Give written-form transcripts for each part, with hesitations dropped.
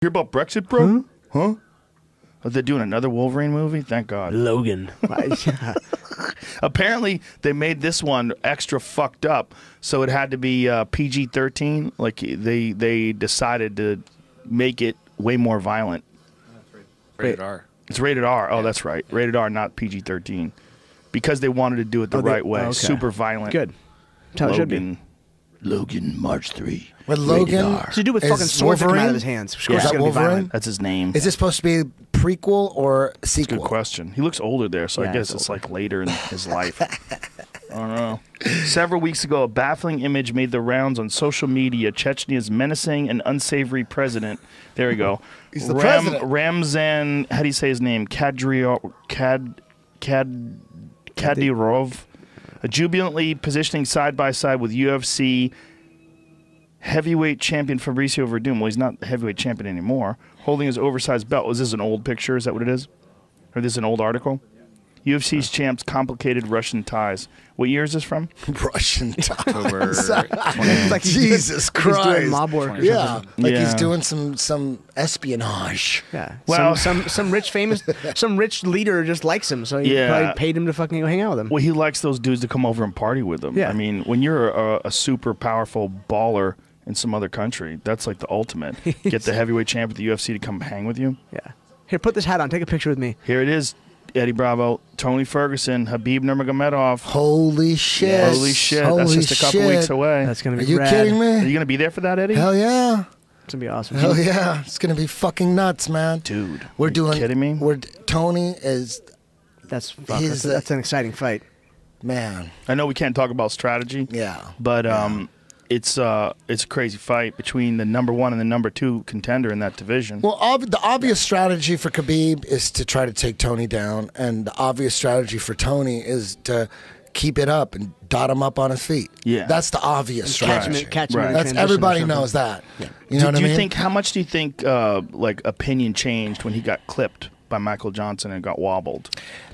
Hear about Brexit, bro? Huh? Oh, they're doing another Wolverine movie? Thank God. Logan. Apparently, they made this one extra fucked up, so it had to be PG-13. Like, they decided to make it way more violent. Rated R. It's rated R. Oh, that's right. Rated R, not PG-13. Because they wanted to do it the right way. Okay. Super violent. Good. That's how it should be. Logan, March 3. With Logan, What's to do with fucking swords that come out of his hands? Yeah. Is that Wolverine? That's his name. Is this supposed to be a prequel or sequel? Good question. He looks older there, so Yeah, I guess he's it's like later in his life. I don't know. Several weeks ago, a baffling image made the rounds on social media. Chechnya's menacing and unsavory president. There we go. He's the president. Ramzan, how do you say his name? Kadyrov. Jubilantly positioning side by side with UFC heavyweight champion Fabricio Verdum. Well, he's not heavyweight champion anymore. Holding his oversized belt. Was this an old picture? Is that what it is? Or this is an old article? UFC's champs complicated Russian ties. What year is this from? Russian ties. October Like Jesus Christ. He's doing mob work or Yeah, something. like Yeah. he's doing some espionage. Yeah. Well- some rich leader just likes him, so he Yeah. probably paid him to fucking go hang out with him. Well, he likes those dudes to come over and party with him. Yeah. I mean, when you're a super powerful baller in some other country, that's like the ultimate. Get the heavyweight champ at the UFC to come hang with you. Yeah. Here, put this hat on. Take a picture with me. Here it is, Eddie Bravo, Tony Ferguson, Habib Nurmagomedov. Holy shit. Holy shit. Holy That's just a couple shit. weeks away. That's gonna Are be you rad. kidding me? Are you going to be there for that, Eddie? Hell yeah. It's gonna be awesome. Hell yeah. It's going to be fucking nuts, man. Dude. We're you doing kidding me? Tony is That's He's that's an exciting fight. man. I know we can't talk about strategy. Yeah. But it's a crazy fight between the number 1 and the number 2 contender in that division. Well, the obvious strategy for Khabib is to try to take Tony down, and the obvious strategy for Tony is to keep it up and dot him up on his feet. Yeah. That's the obvious strategy. Catch him Right. in That's transition or everybody something. knows that. Yeah. You know what I do mean? you think, how much do you think like opinion changed when he got clipped by Michael Johnson and got wobbled?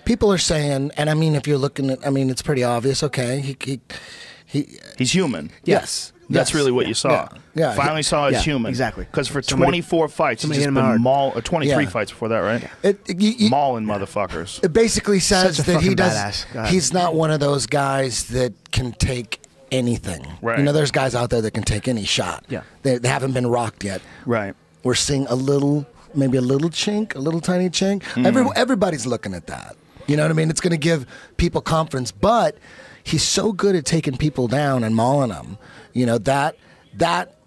People are saying, and I mean, if you're looking at, I mean, it's pretty obvious. Okay, He's human. yes. That's yes. really what you saw. Yeah. Finally saw as Yeah, human. exactly. Because for Somebody- 24 fights, he's somebody just hit him been hard. maul, or 23 Yeah. fights before that, right? You- Mauling motherfuckers. It basically says Such a that he fucking does. badass. God. He's not one of those guys that can take anything. Right. You know, there's guys out there that can take any shot. Yeah. They haven't been rocked yet. Right. We're seeing maybe a little chink, a little tiny chink. Everybody's looking at that. You know what I mean? It's going to give people confidence. But he's so good at taking people down and mauling them. You know, that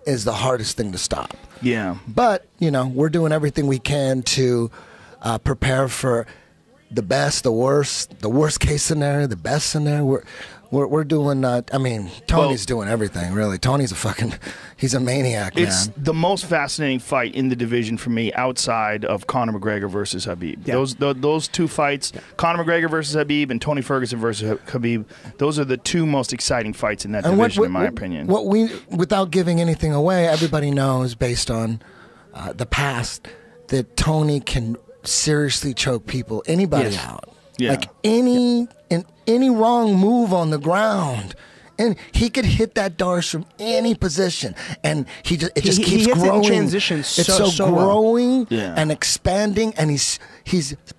is the hardest thing to stop. Yeah. But, you know, we're doing everything we can to prepare for the best, the worst case scenario, the best scenario. We're doing, I mean, Tony's doing everything, really. Tony's he's a maniac, man. It's the most fascinating fight in the division for me outside of Conor McGregor versus Khabib. Yeah. Those two fights, Conor McGregor versus Khabib and Tony Ferguson versus Khabib, those are the two most exciting fights in that division, in my opinion. Without giving anything away, everybody knows based on the past that Tony can seriously choke anybody out. Yeah. Like any wrong move on the ground, and he could hit that Darce from any position, and it just keeps hits it in growing. transition It's so well. growing Yeah. and expanding, and he's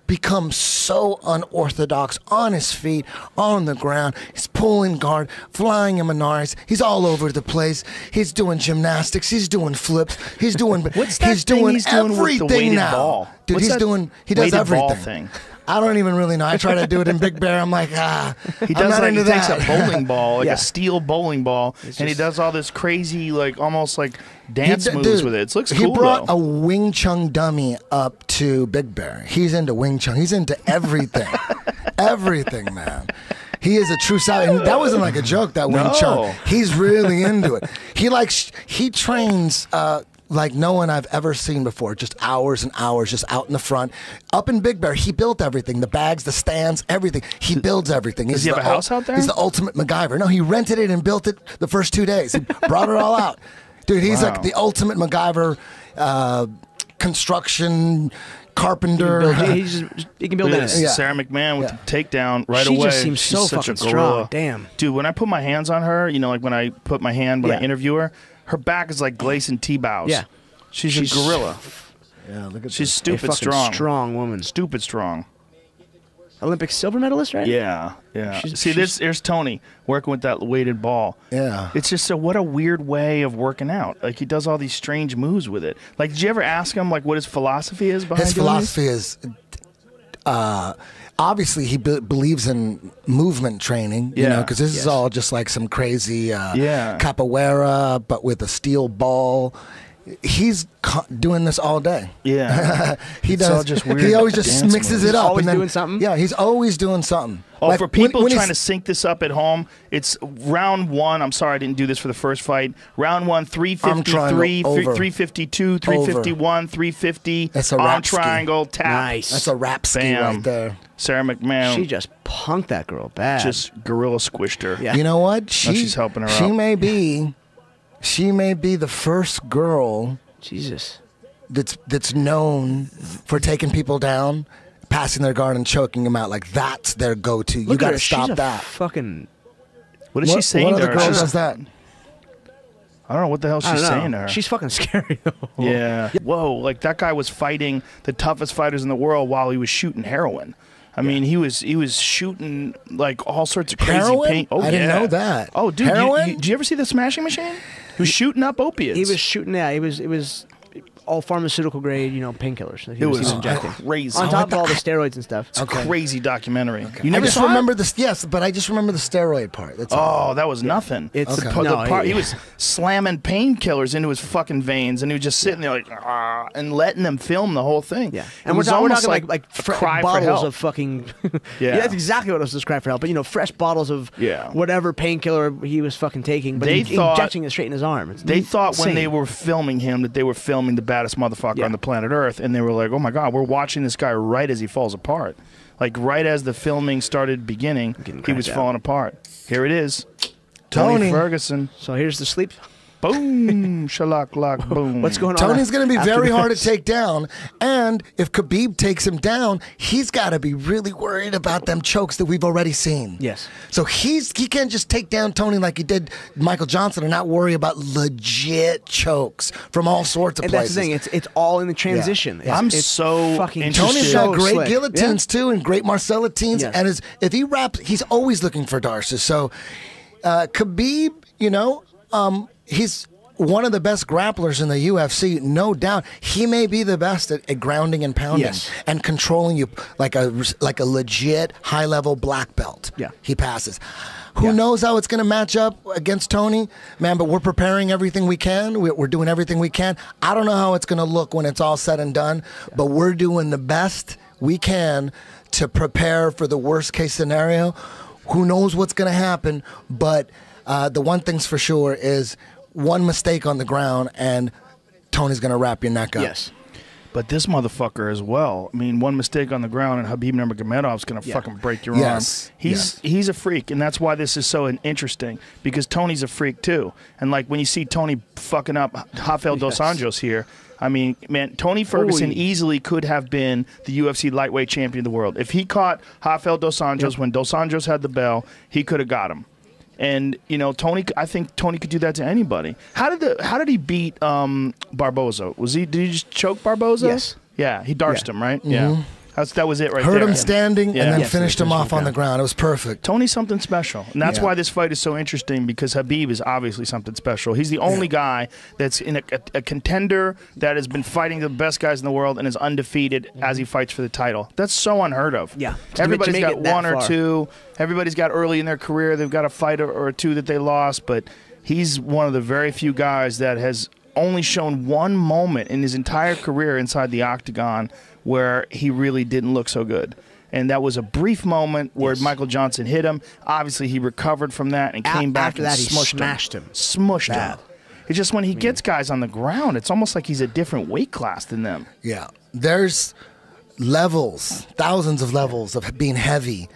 become so unorthodox on his feet, on the ground. He's pulling guard, flying Imanari. He's all over the place. He's doing gymnastics. He's doing flips. He's doing. What's that he's thing doing he's doing with the everything weighted now, ball? dude. What's He that does weighted everything. ball thing? I don't even really know. I try to do it in Big Bear. I'm like, He I'm does not like into he takes that. a bowling ball, like Yeah. a steel bowling ball, and he does all this crazy, like almost like dance moves Dude, with it. It looks he cool brought though. a Wing Chun dummy up to Big Bear. He's into Wing Chun. He's into everything. Everything, man. He is a true South, and that wasn't like a joke. That Wing No. Chun. He's really into it. He trains like no one I've ever seen before. Just hours and hours, just out in the front. Up in Big Bear, he built everything: the bags, the stands, everything. He builds everything. Does he have a house out there? He's the ultimate MacGyver. No, he rented it and built it the first 2 days. He brought it all out, dude. He's Wow. like the ultimate MacGyver, construction. Carpenter. He can build anything. Yeah. Sarah McMahon with Yeah. the takedown right She away. just seems She's so such a fucking gorilla. strong. Damn. Dude, when I put my hands on her, you know, like when I put my hand when I Yeah. interview her, her back is like Gleason T-bows. Yeah. She's a gorilla. Yeah, look at She's this. stupid fucking strong. strong woman. Stupid strong. Olympic silver medalist, right? Yeah. There's Tony working with that weighted ball. Yeah. It's just what a weird way of working out. Like he does all these strange moves with it. Like, did you ever ask him like what his philosophy is behind His doing philosophy is, obviously, he believes in movement training. You Yeah. know, because this is all just like some crazy Yeah. capoeira, but with a steel ball. He's doing this all day. Yeah. He It's does. all just weird He always just dance mixes moves. it up. Always and then, doing something? Yeah, he's always doing something. Oh, Like, for people when trying to he's- sync this up at home, it's round one. I'm sorry I didn't do this for the first fight. Round one, 353, Arm triangle, over. 352, 351, 350. That's a arm rap ski. triangle, tap. Nice. That's a rap ski Bam. right there. Sarah McMahon She just punked that girl bad. just gorilla squished her. Yeah. You know what? she's helping her She out. may be the first girl Jesus. that's known for taking people down, passing their guard and choking them out. Like that's their go-to. You Look at got her. to stop She's a that. Fucking. What is she saying what to other her? girl She's- does that? I don't know what the hell I she's don't know. saying to her. She's fucking scary though. Yeah. Whoa, like that guy was fighting the toughest fighters in the world while he was shooting heroin. I mean, he was shooting like all sorts of crazy Heroin? pain. Oh, I didn't yeah. know that. Oh, dude, Heroin? did you ever see the Smashing Machine? He was shooting up opiates. He was shooting. Yeah, it was all pharmaceutical grade, painkillers. That he It was was injecting crazy. on Oh, top of all the steroids and stuff. It's a crazy documentary. You I never just saw remember it? this. Yes, but I just remember the steroid part. That's all. Oh, that was nothing. It's the, Okay. the No, part, he- he was slamming painkillers into his fucking veins, and he was just sitting there like, and letting them film the whole thing. Yeah, It and we're was talking almost like a cry for bottles help. of fucking. Yeah. That's exactly what it was. Just cry for help. But fresh bottles of whatever painkiller he was fucking taking, but They thought- injecting it straight in his arm. It's They thought when insane. they were filming him that they were filming the baddest motherfucker Yeah. on the planet Earth, and they were like, "Oh my God, we're watching this guy right as he falls apart." Like right as the filming started beginning, Getting he was cracked out. falling apart. Here it is, Tony Tony. Ferguson. So here's the sleep. Boom, shalak lock, boom. What's going on? Tony's going to be after very hard to this? take down, and if Khabib takes him down, he's got to be really worried about them chokes that we've already seen. Yes. So he can't just take down Tony like he did Michael Johnson and not worry about legit chokes from all sorts of And places. that's the thing. It's all in the transition. Yeah. I'm It's so fucking interested. Tony's so got great slick. guillotines too, and great marcellatines. Yes. And if he raps, he's always looking for darces. So Khabib, he's one of the best grapplers in the UFC, no doubt. He may be the best at grounding and pounding Yes. and controlling you like a legit high level black belt. Yeah. He passes. Who knows how it's going to match up against Tony, man? But we're preparing everything we can. We're doing everything we can. I don't know how it's going to look when it's all said and done, but we're doing the best we can to prepare for the worst case scenario. Who knows what's going to happen? But the one thing's for sure is one mistake on the ground and Tony's going to wrap your neck up. Yes. But this motherfucker as well. I mean, one mistake on the ground and Habib Nurmagomedov's going to fucking break your Yes. arm. He's a freak, and that's why this is so interesting, because Tony's a freak too. And like when you see Tony fucking up Rafael Dos Anjos here, I mean, man, Tony Ferguson Oy. easily could have been the UFC lightweight champion of the world. If he caught Rafael Dos Anjos when Dos Anjos had the bell, he could have got him. And Tony, I think Tony could do that to anybody. How did he beat Barboza? Did he just choke Barboza? Yes. Yeah, he darced him, right? Yeah. That was it right Heard there. him standing Yeah. and then Yes, finished him off on the ground. It was perfect. Tony's something special. And that's Yeah. why this fight is so interesting, because Khabib is obviously something special. He's the only guy that's in a contender that has been fighting the best guys in the world and is undefeated as he fights for the title. That's so unheard of. Yeah. Everybody's To make got it that one or far. two. Everybody's got early in their career, they've got a fight or two that they lost, but he's one of the very few guys that has only shown one moment in his entire career inside the octagon where he really didn't look so good. And that was a brief moment where Michael Johnson hit him. Obviously, he recovered from that and came back after and that, he smushed smashed him. Smushed Bad. him. It's just when he gets guys on the ground, it's almost like he's a different weight class than them. Yeah. There's levels, thousands of levels of being heavy.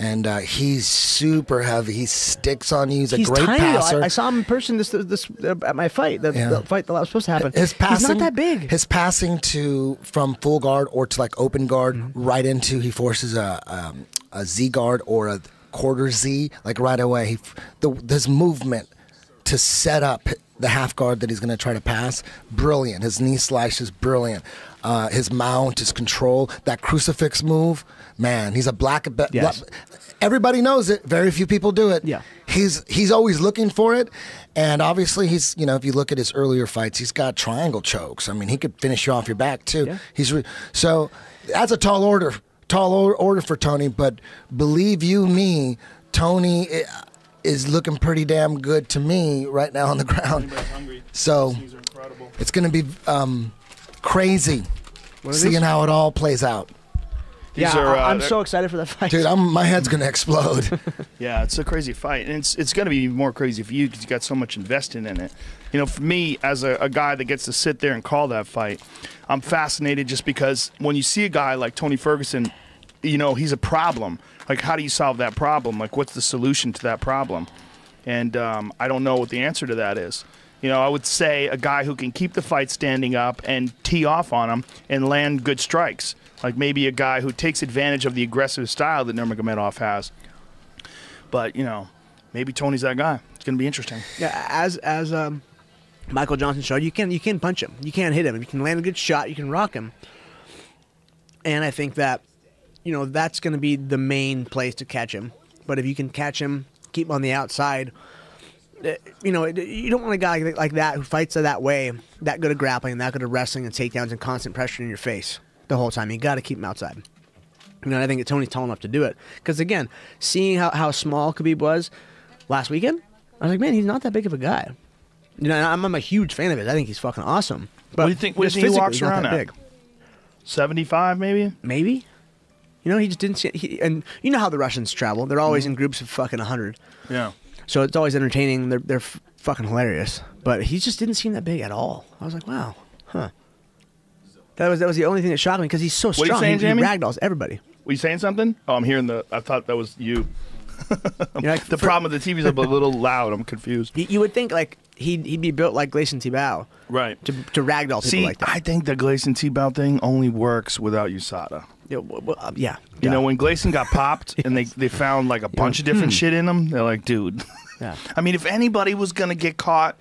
And he's super heavy. He sticks on you. He's a great tiny. passer. I saw him in person this at my fight. The fight that was supposed to happen. His passing, He's not that big. His passing from full guard or to like open guard right into, he forces a Z guard or a quarter Z like right away. His movement to set up the half guard that he's going to try to pass, brilliant. His knee slice is brilliant. His mount, his control, that crucifix move, man, he's a black belt. Yes. Everybody knows it. Very few people do it. Yeah. He's always looking for it. And obviously he's, if you look at his earlier fights, he's got triangle chokes. I mean, he could finish you off your back too. Yeah. So that's a tall order for Tony, but believe you me, Tony is looking pretty damn good to me right now on the ground. So it's going to be crazy seeing how it all plays out. I'm so excited for that fight. Dude, my head's going to explode. Yeah, it's a crazy fight. And it's going to be more crazy for you because you got so much invested in it. For me, as a guy that gets to sit there and call that fight, I'm fascinated just because when you see a guy like Tony Ferguson, he's a problem. Like, how do you solve that problem? Like, what's the solution to that problem? And I don't know what the answer to that is. I would say a guy who can keep the fight standing up and tee off on him and land good strikes. Like maybe a guy who takes advantage of the aggressive style that Nurmagomedov has. But, maybe Tony's that guy. It's going to be interesting. Yeah, as Michael Johnson showed, you can punch him. You can't hit him. If you can land a good shot, you can rock him. And I think that, that's going to be the main place to catch him. But if you can catch him, keep him on the outside, you don't want a guy like that who fights that way, that good at grappling, that good at wrestling and takedowns and constant pressure in your face the whole time. You got to keep him outside. And I think Tony's tall enough to do it. Because, again, seeing how small Khabib was last weekend, I was like, man, he's not that big of a guy. I'm a huge fan of his. I think he's fucking awesome. But what do you think he walks around at? Big. 75, maybe? Maybe. He just didn't see and you know how the Russians travel. They're always in groups of fucking 100. Yeah. So it's always entertaining. They're fucking hilarious. But he just didn't seem that big at all. I was like, wow. Huh. That was the only thing that shocked me because he's so strong. What are you saying, Jamie? He ragdolls everybody. Were you saying something? Oh, I'm hearing I thought that was you. The problem with the TV's a little loud. I'm confused. You would think like he'd be built like Gleison Tibau. Right. To ragdoll people like that. I think the Gleison Tibau thing only works without USADA. Yeah. When Gleison got popped and they found like a bunch of different shit in him, they're like, dude. Yeah. I mean, if anybody was going to get caught,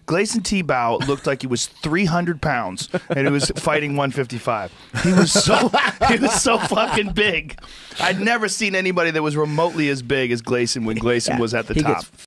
Gleison Tibau looked like he was 300 pounds and he was fighting 155. He was so fucking big. I'd never seen anybody that was remotely as big as Gleison when Gleison was at the top.